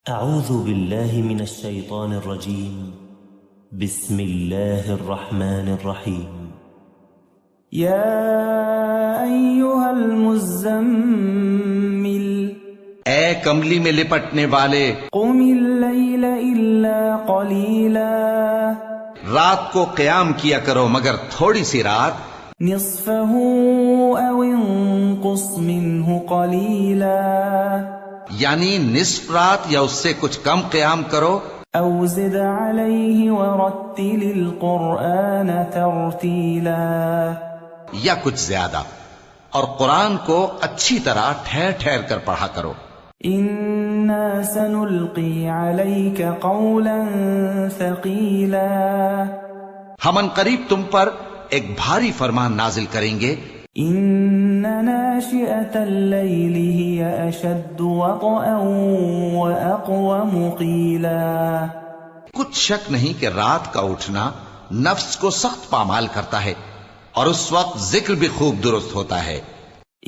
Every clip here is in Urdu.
اعوذ باللہ من الشیطان الرجیم بسم اللہ الرحمن الرحیم یا ایہا المزمل اے کملی میں لپٹنے والے قم اللیل الا قلیلا رات کو قیام کیا کرو مگر تھوڑی سی رات نصفہ او انقص منہ قلیلا یعنی نصف رات یا اس سے کچھ کم قیام کرو او زد علیہ ورتل القرآن ترتیلا یا کچھ زیادہ اور قرآن کو اچھی طرح ٹھہر ٹھہر کر پڑھا کرو انا سنلقی علیک قولا ثقیلا ہم ان قریب تم پر ایک بھاری فرمان نازل کریں گے ان ناشئة اللیل ہی اشد وطئا واقوم قیلا کچھ شک نہیں کہ رات کا اٹھنا نفس کو سخت پامال کرتا ہے اور اس وقت ذکر بھی خوب درست ہوتا ہے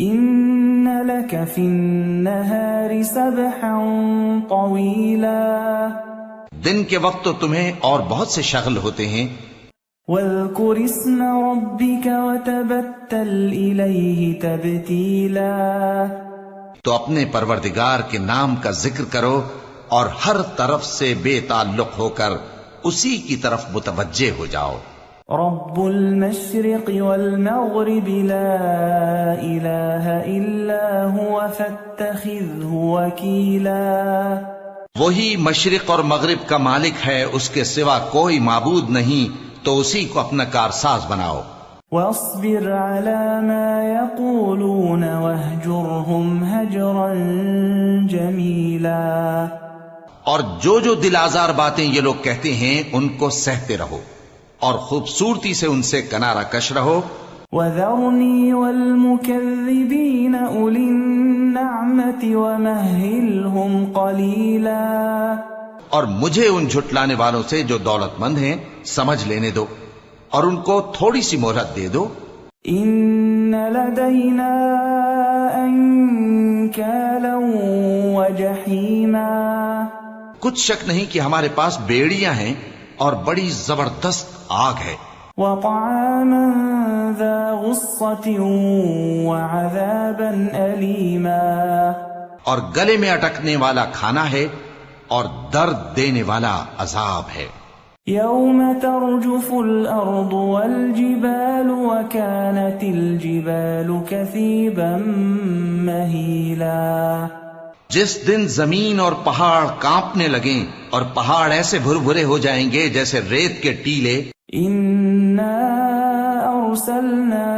ان لک فی النہار سبحا طویلا دن کے وقت تو تمہیں اور بہت سے شغل ہوتے ہیں واذکر اسم ربک وتبتل الیہ تبتیلا تو اپنے پروردگار کے نام کا ذکر کرو اور ہر طرف سے بے تعلق ہو کر اسی کی طرف متوجہ ہو جاؤ رب المشرق والمغرب لا الہ الا هو فاتخذه وکیلا وہی مشرق اور مغرب کا مالک ہے، اس کے سوا کوئی معبود نہیں، تو اسی کو اپنا کارساز بناؤ واصبر على ما يقولون واهجرهم هجرا جميلا اور جو دل آزار باتیں یہ لوگ کہتے ہیں ان کو سہتے رہو اور خوبصورتی سے ان سے کنارہ کش رہو وذرني والمكذبين أولي النعمة ومهلهم قليلا اور مجھے ان جھٹلانے والوں سے جو دولت مند ہیں سمجھ لینے دو اور ان کو تھوڑی سی مہلت دے دو ان لدینا انکالا وجحیما کچھ شک نہیں کہ ہمارے پاس بیڑیاں ہیں اور بڑی زبردست آگ ہے وطعاما ذا غصة وعذابا أليما اور گلے میں اٹکنے والا کھانا ہے اور درد دینے والا عذاب ہے يوم ترجف الأرض والجبال وكانت الجبال كثيبا مهيلا جس دن زمین اور پہاڑ کانپنے لگیں اور پہاڑ ایسے بھر بھرے ہو جائیں گے جیسے ریت کے ٹیلے إنا أرسلنا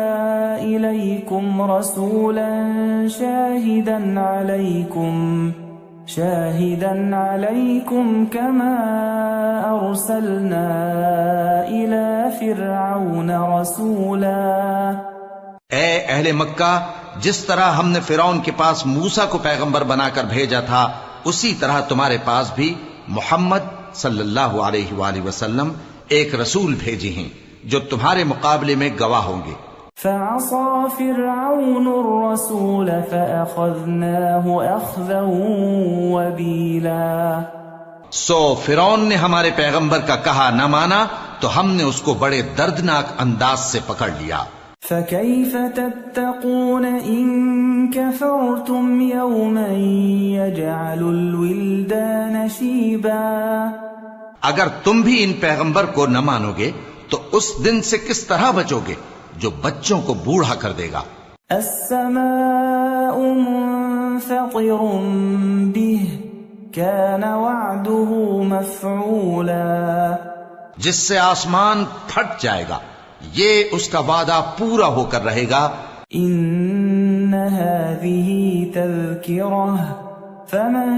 إليكم رسولا شاهدا عليكم كما أرسلنا إلى فرعون رسولا اے اہل مکہ، جس طرح ہم نے فرعون کے پاس موسیٰ کو پیغمبر بنا کر بھیجا تھا اسی طرح تمہارے پاس بھی محمد صلی اللہ علیہ وآلہ وسلم ایک رسول بھیجے ہیں جو تمہارے مقابلے میں گواہ ہوں گے فعصى فرعون الرسول فأخذناه أخذا وبيلا سو فرعون نے ہمارے پیغمبر کا کہا نہ مانا تو ہم نے اس کو بڑے دردناک انداز سے پکڑ لیا فكيف تتقون إن كفرتم يوما يجعل الولدان شيبا اگر تم بھی ان پیغمبر کو نہ مانو گے تو اس دن سے کس طرح بچو گے جو بچوں کو بوڑھا کر دے گا السماء منفطر به كان وعده مفعولا جس سے آسمان پھٹ جائے گا یہ اس کا وعدہ پورا ہو کر رہے گا ان هذه تذکرہ فمن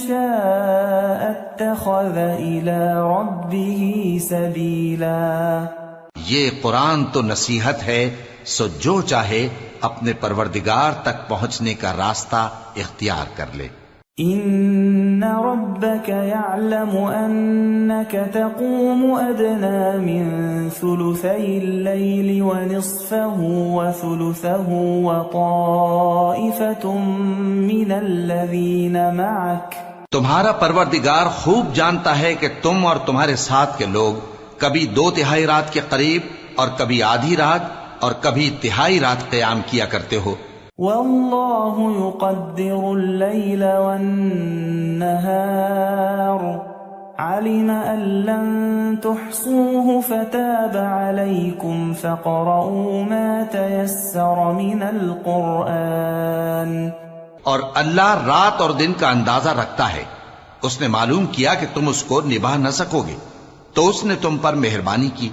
شاء اتخذ الى ربه سبیلا یہ قرآن تو نصیحت ہے، سو جو چاہے اپنے پروردگار تک پہنچنے کا راستہ اختیار کر لے ان ربك يعلم انك تقوم ادنى من ثلثي الليل ونصفه وثلثه وطائفة من الذين معك تمہارا پروردگار خوب جانتا ہے کہ تم اور تمہارے ساتھ کے لوگ کبھی 2/3 رات کے قریب اور کبھی آدھی رات اور کبھی 1/3 رات قیام کیا کرتے ہو. واللہ يقدر اللیل والنہار علم ان لن تحصوه فتاب علیکم فقرؤوا ما تیسر من القرآن. اور اللہ رات اور دن کا اندازہ رکھتا ہے، اس نے معلوم کیا کہ تم اس کو نبھا نہ سکو گے تو اس نے تم پر مہربانی کی،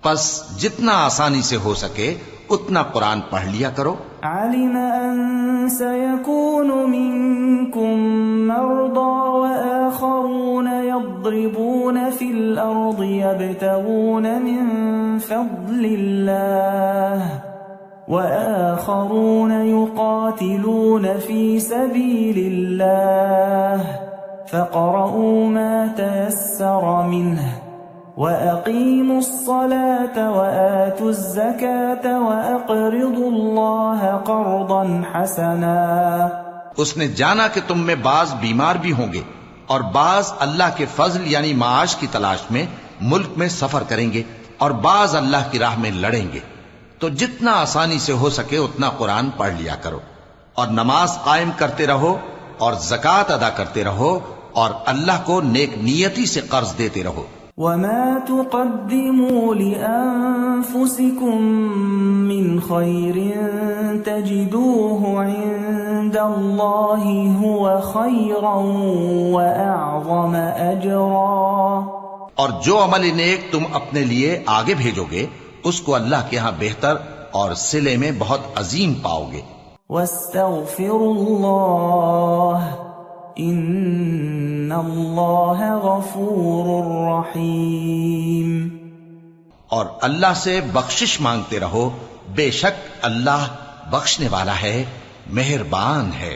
پس جتنا آسانی سے ہو سکے اتنا قرآن پڑھ لیا کرو. علم ان سيكون منكم مرضى وآخرون يضربون في الأرض يبتغون من فضل الله وآخرون يقاتلون في سبيل الله فاقرؤوا ما تيسر منه وَأَقِيمُوا الصَّلَاةَ وَآتُوا الزَّكَاةَ وَأَقْرِضُوا اللَّهَ قَرْضًا حَسَنًا. اس نے جانا کہ تم میں بعض بیمار بھی ہوں گے اور بعض اللہ کے فضل یعنی معاش کی تلاش میں ملک میں سفر کریں گے اور بعض اللہ کی راہ میں لڑیں گے، تو جتنا آسانی سے ہو سکے اتنا قرآن پڑھ لیا کرو اور نماز قائم کرتے رہو اور زکوٰۃ ادا کرتے رہو اور اللہ کو نیک نیتی سے قرض دیتے رہو. وَمَا تُقَدِّمُوا لِأَنفُسِكُم مِّنْ خَيْرٍ تَجِدُوهُ عِندَ اللَّهِ هُوَ خَيْرًا وَأَعْظَمَ أَجْرًا. اور جو عمل نیک تم اپنے لیے آگے بھیجو گے اس کو اللہ کے ہاں بہتر اور صلے میں بہت عظیم پاؤ گے. وَاسْتَغْفِرُوا اللَّهَ ان اللہ غفور رحیم. اور اللہ سے بخشش مانگتے رہو، بے شک اللہ بخشنے والا ہے، مہربان ہے.